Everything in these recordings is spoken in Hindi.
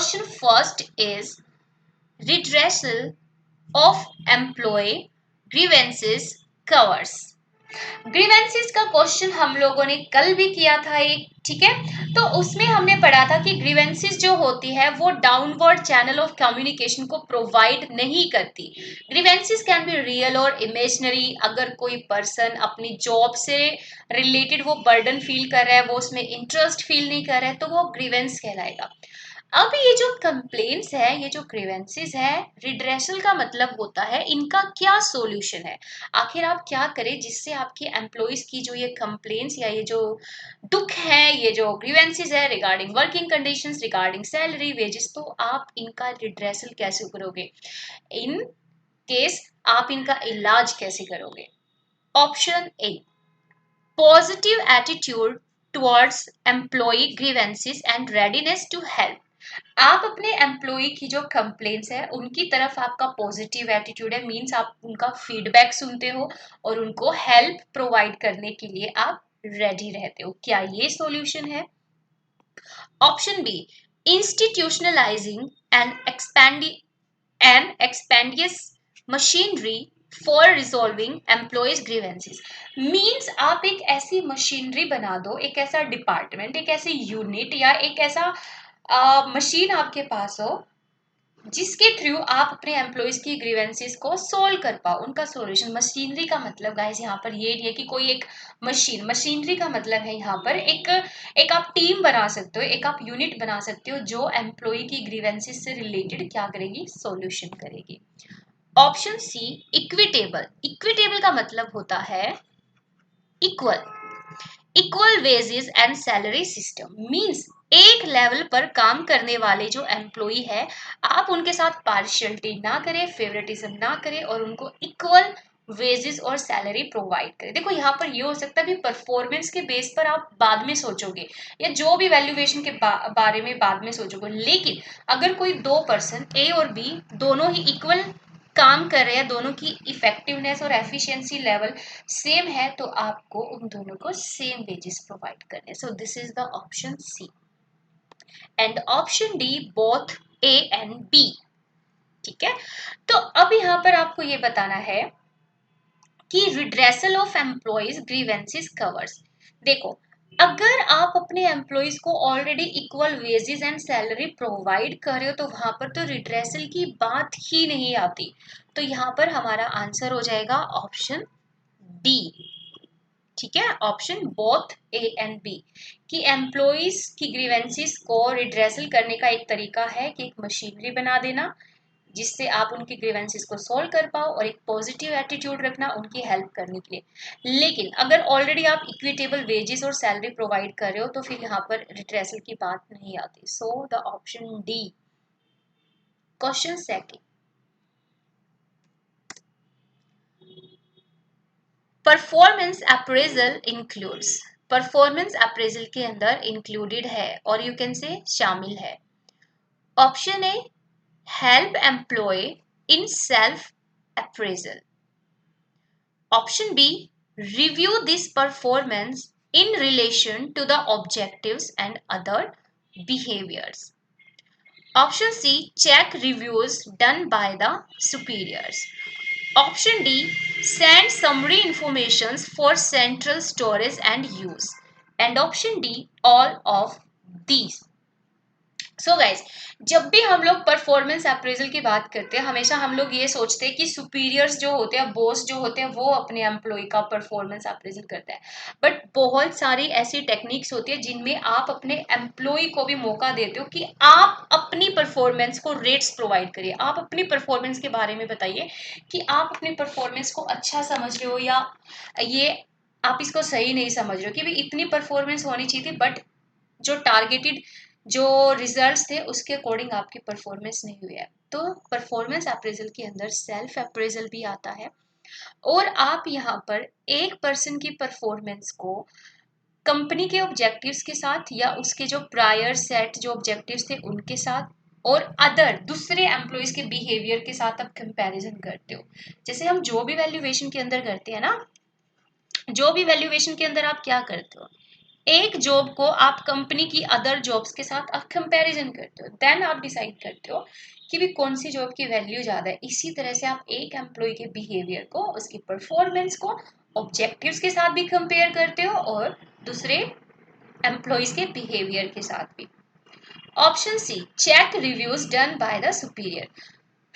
Question first is redressal of employee grievances covers। Grievances का क्वेश्चन हम लोगों ने कल भी किया था एक, ठीक है। तो उसमें हमने पढ़ा था कि ग्रीवेंसेस जो होती है वो डाउनवर्ड चैनल ऑफ कम्युनिकेशन को प्रोवाइड नहीं करती। ग्रीवेंसेस कैन बी रियल और इमेजिनरी। अगर कोई पर्सन अपनी जॉब से रिलेटेड वो बर्डन फील कर रहा है, वो उसमें इंटरेस्ट फील नहीं कर रहा है, तो वो ग्रीवेंस कहलाएगा। अब ये जो कंप्लेंट्स है, ये जो ग्रीवेंसेस है, रिड्रेसल का मतलब होता है इनका क्या सॉल्यूशन है। आखिर आप क्या करें जिससे आपके एम्प्लॉइज की जो ये कंप्लेंट्स या ये जो दुख है, ये जो ग्रीवेंसेस है regarding working conditions, regarding salary, wages, तो आप इनका रिड्रेसल कैसे करोगे, इन केस आप इनका इलाज कैसे करोगे। Option A, positive attitude towards employee grievances and readiness to help. आप अपने एम्प्लॉय की जो कंप्लेंट्स है उनकी तरफ आपका पॉजिटिव एटीट्यूड है, मींस आप उनका फीडबैक सुनते हो और उनको हेल्प प्रोवाइड करने के लिए आप रेडी रहते हो। क्या ये सॉल्यूशन है। Option B, institutionalising and expeditious machinery for resolving employees grievances. Means आप एक ऐसी मशीनरी बना दो, एक ऐसा डिपार्टमेंट, एक ऐसी यूनिट या एक ऐसा मशीन आपके पास हो जिसके थ्रू आप अपने एम्प्लॉयज की ग्रीवेंसेस को सोल्व कर पाओ, उनका सॉल्यूशन। मशीनरी का मतलब गाइस यहाँ पर ये नहीं है कि कोई एक मशीन, मशीनरी का मतलब है यहाँ पर एक आप टीम बना सकते हो, एक आप यूनिट बना सकते हो जो एम्प्लॉय की ग्रीवेंसेस से रिलेटेड क्या करेगी, सॉल्यूशन करेगी। Option C, equitable. इक्विटेबल का मतलब होता है equal, equal wages and salary system. Means एक लेवल पर काम करने वाले जो एम्प्लॉय है, आप उनके साथ पार्शियलिटी ना करें, फेवरेटिज्म ना करें और उनको इक्वल वेजेस और सैलरी प्रोवाइड करें। देखो यहाँ पर ये हो सकता है भी परफॉर्मेंस के बेस पर आप बाद में सोचोगे या जो भी वैल्यूएशन के बारे में बाद में सोचोगे, लेकिन अगर कोई दो पर्सन ए और बी दोनों ही इक्वल काम कर रहे हैं, दोनों की इफेक्टिवनेस और एफिशिएंसी लेवल सेम है, तो आपको उन दोनों को सेम वेजेस प्रोवाइड करने। So this is the option C and option D both A and B. ठीक है, तो अब यहां पर आपको ये बताना है कि redressal of employees grievances covers. देखो, अगर आप अपने एम्प्लॉयज को already equal wages and salary provide कर रहे हो तो वहां पर तो रिड्रेसल की बात ही नहीं आती। तो यहाँ पर हमारा आंसर हो जाएगा ऑप्शन डी। ठीक है, option both A and B कि एम्प्लॉइज की ग्रीवेंसेस को रिड्रेसल करने का एक तरीका है कि एक मशीनरी बना देना जिससे आप उनकी ग्रीवेंसेस को सॉल्व कर पाओ और एक पॉजिटिव एटीट्यूड रखना उनकी हेल्प करने के लिए। लेकिन अगर ऑलरेडी आप इक्विटेबल वेजेस और सैलरी प्रोवाइड कर रहे हो तो फिर यहाँ पर रिड्रेसल की बात नहीं आती। So the option D. Question second, performance appraisal includes. Performance appraisal के अंदर इंक्लूडेड है और यू कैन से शामिल है। Option A, help employee in self appraisal. Option B, review this performance in relation to the objectives and other behaviors. Option C, check reviews done by the superiors. Option D, send summary informations for central storage and use. And option D, all of these. So guys, जब भी हम लोग परफॉर्मेंस अप्रेजल की बात करते हैं हमेशा हम लोग ये सोचते हैं कि सुपीरियर्स जो होते हैं, बॉस जो होते हैं, वो अपने एम्प्लॉय का परफॉर्मेंस अप्रेजल करता है। बट बहुत सारी ऐसी टेक्निक्स होती है जिनमें आप अपने एम्प्लॉय को भी मौका देते हो कि आप अपनी परफॉर्मेंस को रेट्स प्रोवाइड करिए। आप अपनी परफॉर्मेंस के बारे में बताइए कि आप अपनी परफॉर्मेंस को अच्छा समझ रहे हो या ये आप इसको सही नहीं समझ रहे हो कि भाई इतनी परफॉर्मेंस होनी चाहिए थी, बट जो टारगेटेड जो रिजल्ट्स थे उसके अकॉर्डिंग आपकी परफॉर्मेंस नहीं हुई है। तो परफॉर्मेंस अप्रेजल के अंदर सेल्फ अप्रेजल भी आता है और आप यहाँ पर एक पर्सन की परफॉर्मेंस को कंपनी के ऑब्जेक्टिव्स के साथ या उसके जो प्रायर सेट जो ऑब्जेक्टिव्स थे उनके साथ और अदर दूसरे एम्प्लॉयज के बिहेवियर के साथ आप कंपैरिजन करते हो। जैसे हम जो भी वैल्यूएशन के अंदर करते हैं ना, जो भी वैल्यूएशन के अंदर आप क्या करते हो, एक जॉब को आप कंपनी की अदर जॉब्स के साथ आप कंपैरिजन करते हो, देन आप डिसाइड करते हो कि भी कौन सी जॉब की वैल्यू ज़्यादा है। इसी तरह से आप एक एम्प्लॉय के बिहेवियर को, उसकी परफॉर्मेंस को ऑब्जेक्टिव्स के साथ भी कंपेयर करते हो और दूसरे एम्प्लॉयज के बिहेवियर के साथ भी। Option C, check reviews done by the superior.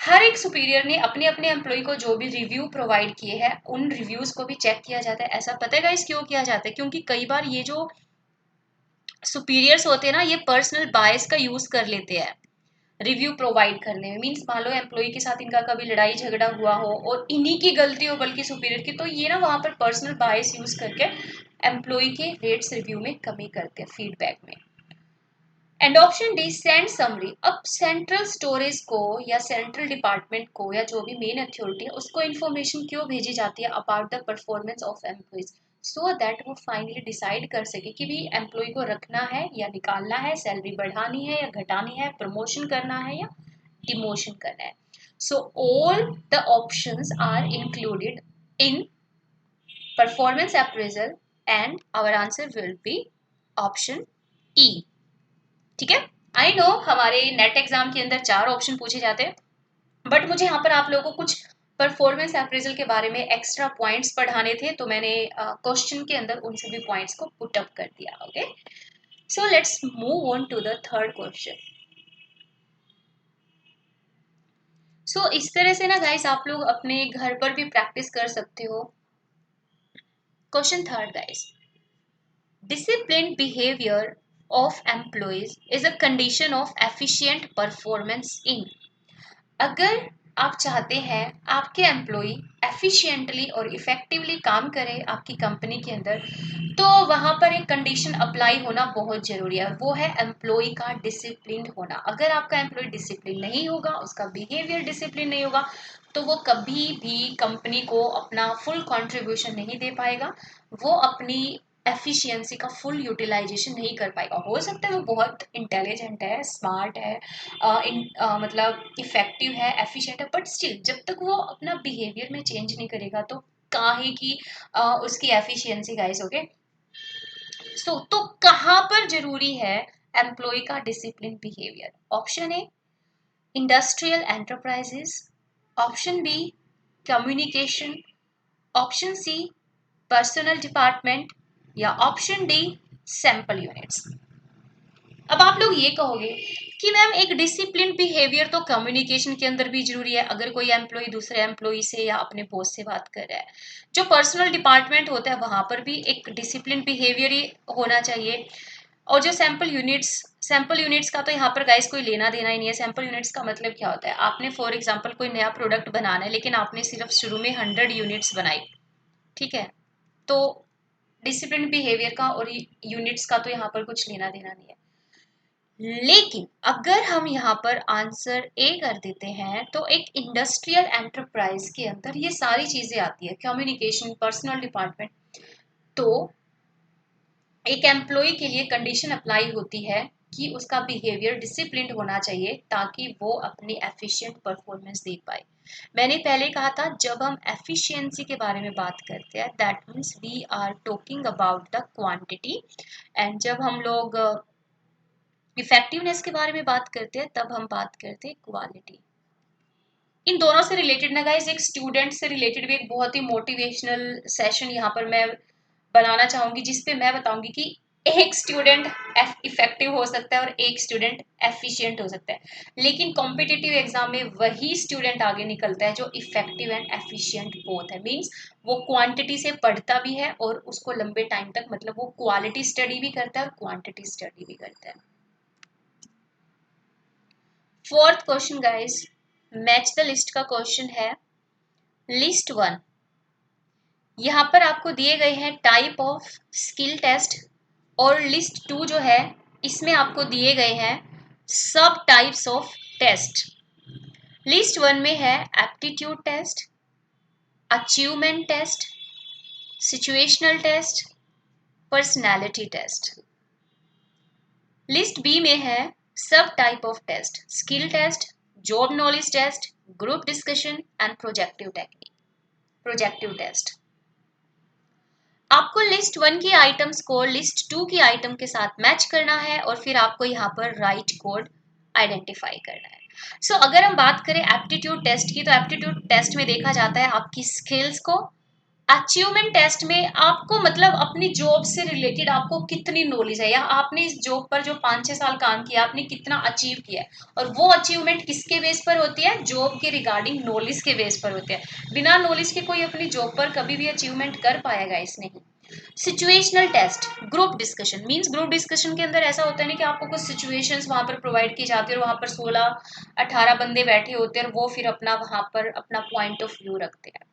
हर एक सुपीरियर ने अपने अपने एम्प्लॉय को जो भी रिव्यू प्रोवाइड किए हैं उन रिव्यूज को भी चेक किया जाता है। ऐसा पता है गाइस क्यों किया जाता है? क्योंकि कई बार ये जो सुपीरियर्स होते हैं ना, ये पर्सनल बायस का यूज कर लेते हैं रिव्यू प्रोवाइड करने में। मीन्स मान लो एम्प्लॉय के साथ इनका कभी लड़ाई झगड़ा हुआ हो और इन्हीं की गलती हो बल्कि सुपीरियर की, तो ये ना वहां पर पर्सनल बायस यूज करके एम्प्लॉय के रेट्स रिव्यू में कमी करते हैं, फीडबैक में। And option D, send summary. अब सेंट्रल स्टोरेज को या सेंट्रल डिपार्टमेंट को या जो भी मेन अथॉरिटी है उसको इन्फॉर्मेशन क्यों भेजी जाती है about the performance of employees, so that वो फाइनली डिसाइड कर सके कि भी एम्प्लॉय को रखना है या निकालना है, सैलरी बढ़ानी है या घटानी है, प्रमोशन करना है या डिमोशन करना है। So all the options are included in performance appraisal and our answer will be option E. ठीक है, आई नो हमारे नेट एग्जाम के अंदर 4 ऑप्शन पूछे जाते हैं, बट मुझे यहाँ पर आप लोगों को कुछ परफॉर्मेंस अप्रेजल के बारे में एक्स्ट्रा पॉइंट्स पढ़ाने थे, तो मैंने क्वेश्चन के अंदर उन सभी पॉइंट्स को पुट अप कर दिया। Okay, so let's move on to the third question. So इस तरह से ना गाइस आप लोग अपने घर पर भी प्रैक्टिस कर सकते हो। Question third guys, disciplined behavior of employees is a condition of efficient performance in। अगर आप चाहते हैं आपके एम्प्लॉय एफिशिएंटली और इफेक्टिवली काम करें आपकी कंपनी के अंदर, तो वहां पर एक कंडीशन अप्लाई होना बहुत जरूरी है, वो है एम्प्लॉय का डिसिप्लिन होना। अगर आपका एम्प्लॉय डिसिप्लिन नहीं होगा, उसका बिहेवियर डिसिप्लिन नहीं होगा, तो वो कभी भी कंपनी को अपना फुल कंट्रीब्यूशन नहीं दे पाएगा, वो अपनी एफिशिएंसी का फुल यूटिलाइजेशन नहीं कर पाएगा। हो सकता है वो बहुत इंटेलिजेंट है, स्मार्ट है, मतलब इफेक्टिव है, एफिशिएंट है, बट स्टिल जब तक वो अपना बिहेवियर में चेंज नहीं करेगा तो काहे की उसकी एफिशिएंसी गाइस। ओके, सो तो कहाँ पर जरूरी है एम्प्लॉय का discipline behaviour? Option A, industrial enterprises. Option B, communication. Option C, personnel department. या ऑप्शन डी, सैंपल यूनिट्स। अब आप लोग ये कहोगे कि मैम एक डिसिप्लिन बिहेवियर तो कम्युनिकेशन के अंदर भी जरूरी है, अगर कोई एम्प्लॉय दूसरे एम्प्लॉय से या अपने बॉस से बात कर रहा है। जो पर्सनल डिपार्टमेंट होता है वहां पर भी एक डिसिप्लिन बिहेवियर ही होना चाहिए। और जो सैंपल यूनिट्स का तो यहाँ पर गाइस कोई लेना देना ही नहीं है। सैंपल यूनिट्स का मतलब क्या होता है? आपने फॉर एग्जाम्पल कोई नया प्रोडक्ट बनाना है लेकिन आपने सिर्फ शुरू में 100 यूनिट्स बनाई, ठीक है, तो डिसिप्लिन बिहेवियर का और यूनिट्स का तो यहाँ पर कुछ लेना देना नहीं है। लेकिन अगर हम यहाँ पर आंसर ए कर देते हैं तो एक इंडस्ट्रियल एंटरप्राइज के अंदर ये सारी चीजें आती है, कम्युनिकेशन, पर्सनल डिपार्टमेंट। तो एक एम्प्लॉय के लिए कंडीशन अप्लाई होती है कि उसका बिहेवियर डिसिप्लिन्ड होना चाहिए ताकि वो अपनी एफिशिएंट परफॉर्मेंस दे पाए। मैंने पहले कहा था जब हम एफिशिएंसी के बारे में बात करते हैं that means we are talking about the quantity, and जब हम लोग इफेक्टिवनेस के बारे में बात करते हैं तब हम बात करते हैं क्वालिटी। इन दोनों से रिलेटेड ना गाइस एक स्टूडेंट से रिलेटेड भी एक बहुत ही मोटिवेशनल सेशन यहाँ पर मैं बनाना चाहूंगी, जिसपे मैं बताऊंगी कि एक स्टूडेंट इफेक्टिव हो सकता है और एक स्टूडेंट एफिशिएंट हो सकता है, लेकिन कॉम्पिटिटिव एग्जाम में वही स्टूडेंट आगे निकलता है जो इफेक्टिव एंड एफिशिएंट बोथ है। मींस वो क्वांटिटी से पढ़ता भी है और उसको लंबे टाइम तक, मतलब वो क्वालिटी स्टडी भी करता है और क्वांटिटी स्टडी भी करता है। Fourth question guys, match the list का क्वेश्चन है। लिस्ट वन, यहाँ पर आपको दिए गए हैं टाइप ऑफ स्किल टेस्ट, और लिस्ट टू जो है इसमें आपको दिए गए हैं सब types of test. List one में है aptitude test, achievement test, situational test, personality test. List B में है सब type of test, skill test, job knowledge test, group discussion and projective test. आपको लिस्ट 1 की आइटम्स को लिस्ट 2 की आइटम के साथ मैच करना है और फिर आपको यहाँ पर राइट कोड आइडेंटिफाई करना है। अगर हम बात करें एप्टीट्यूड टेस्ट की, तो एप्टीट्यूड टेस्ट में देखा जाता है आपकी स्किल्स को। अचीवमेंट टेस्ट में आपको मतलब अपनी जॉब से रिलेटेड आपको कितनी नॉलेज है, या आपने इस जॉब पर जो 5-6 साल काम किया आपने कितना अचीव किया है। और वो अचीवमेंट किसके बेस पर होती है, जॉब के रिगार्डिंग नॉलेज के बेस पर होती है। बिना नॉलेज के कोई अपनी जॉब पर कभी भी अचीवमेंट कर पाएगा इस नहीं। Situational test, group discussion means group discussion के अंदर ऐसा होता है ना कि आपको कुछ सिचुएशंस वहां पर प्रोवाइड की जाती है और वहां पर 16-18 बंदे बैठे होते हैं और वो फिर अपना वहां पर अपना पॉइंट ऑफ व्यू रखते हैं।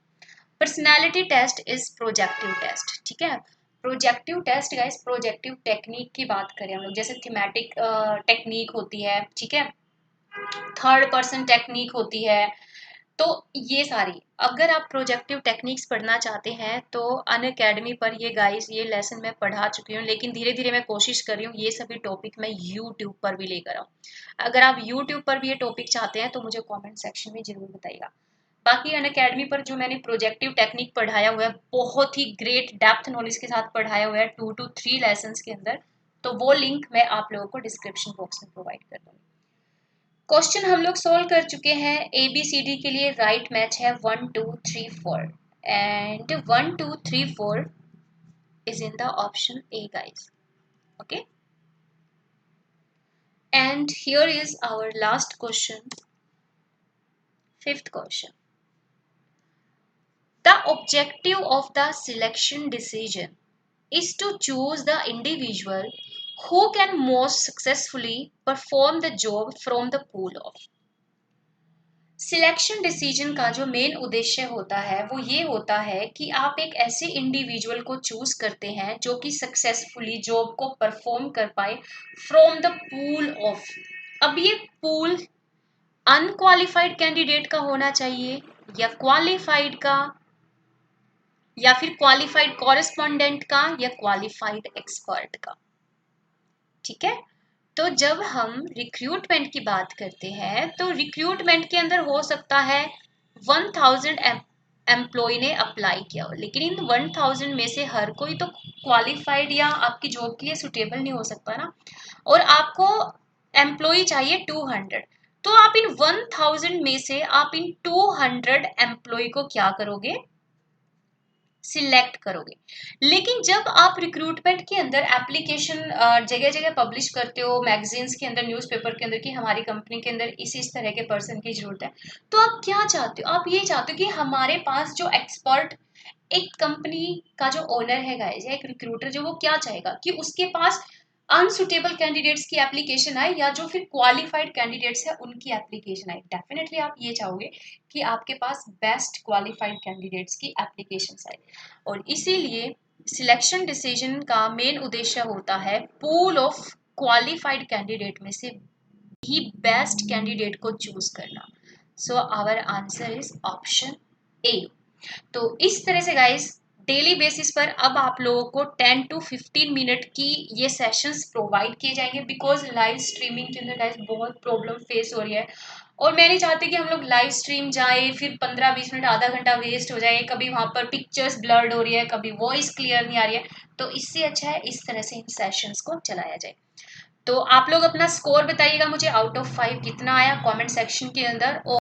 Personality test is projective test, ठीक है। Projective test guys, projective technique की बात करें हम लोग, जैसे थीमेटिक टेक्निक होती है, ठीक है, थर्ड पर्सन टेक्निक होती है। तो ये सारी, अगर आप प्रोजेक्टिव टेक्निक्स पढ़ना चाहते हैं तो अन अकेडमी पर ये गाइस ये लेसन मैं पढ़ा चुकी हूँ, लेकिन धीरे धीरे मैं कोशिश कर रही हूँ ये सभी टॉपिक मैं यूट्यूब पर भी लेकर आऊँ। अगर आप यूट्यूब पर भी ये टॉपिक चाहते हैं तो मुझे कमेंट सेक्शन में जरूर बताइएगा। बाकी अन अकेडमी पर जो मैंने प्रोजेक्टिव टेक्निक पढ़ाया हुआ है बहुत ही ग्रेट डेप्थ नॉलेज के साथ पढ़ाया हुआ है 2 to 3 लेसन के अंदर, तो वो लिंक मैं आप लोगों को डिस्क्रिप्शन बॉक्स में प्रोवाइड कर दूंगी। क्वेश्चन हम लोग सोल्व कर चुके हैं। ए बी सी डी के लिए राइट मैच है 1 2 3 4 and 1 2 3 4 is in the option A guys. Okay, and here is our last question, fifth question. The objective of the selection decision is to choose the individual who can most successfully perform the job from the pool of। Selection decision का जो मेन उद्देश्य होता है वो ये होता है कि आप एक ऐसे इंडिविजुअल को चूज करते हैं जो कि सक्सेसफुली जॉब को परफॉर्म कर पाए फ्रॉम द पूल ऑफ। अब ये पूल अनक्वालिफाइड कैंडिडेट का होना चाहिए या क्वालिफाइड का, या फिर क्वालिफाइड कॉरेस्पॉन्डेंट का, या क्वालिफाइड एक्सपर्ट का, ठीक है। तो जब हम रिक्रूटमेंट की बात करते हैं तो रिक्रूटमेंट के अंदर हो सकता है 1000 एम्प्लॉय ने अप्लाई किया हो, लेकिन इन 1000 में से हर कोई तो क्वालिफाइड या आपकी जॉब के लिए सुटेबल नहीं हो सकता ना। और आपको एम्प्लॉय चाहिए 200, तो आप इन 1000 में से आप इन 200 एम्प्लॉय को क्या करोगे, सिलेक्ट करोगे। लेकिन जब आप रिक्रूटमेंट के अंदर एप्लीकेशन जगह जगह पब्लिश करते हो, मैगजीन्स के अंदर, न्यूज़पेपर के अंदर कि हमारी कंपनी के अंदर इस तरह के पर्सन की जरूरत है, तो आप क्या चाहते हो, आप ये चाहते हो कि हमारे पास जो एक्सपर्ट, एक कंपनी का जो ओनर है गाइस या एक रिक्रूटर जो, वो क्या चाहेगा कि उसके पास अनसुटेबल कैंडिडेट्स की एप्लीकेशन आए या जो फिर क्वालिफाइड कैंडिडेट्स है उनकी एप्लीकेशन आए। डेफिनेटली आप ये चाहोगे कि आपके पास बेस्ट क्वालिफाइड कैंडिडेट्स की एप्लीकेशन आए। और इसीलिए सिलेक्शन डिसीजन का मेन उद्देश्य होता है पूल ऑफ क्वालिफाइड कैंडिडेट में से ही बेस्ट कैंडिडेट को चूज करना। So our answer is option A. तो इस तरह से गाइस डेली बेसिस पर अब आप लोगों को 10 to 15 मिनट की ये सेशंस प्रोवाइड किए जाएंगे, बिकॉज लाइव स्ट्रीमिंग के अंदर गाइस बहुत प्रॉब्लम फेस हो रही है और मैं नहीं चाहती कि हम लोग लाइव स्ट्रीम जाए फिर 15-20 मिनट आधा घंटा वेस्ट हो जाए, कभी वहां पर पिक्चर्स ब्लर्ड हो रही है, कभी वॉइस क्लियर नहीं आ रही है। तो इससे अच्छा है इस तरह से इन सेशंस को चलाया जाए। तो आप लोग अपना स्कोर बताइएगा मुझे, आउट ऑफ 5 कितना आया कमेंट सेक्शन के अंदर।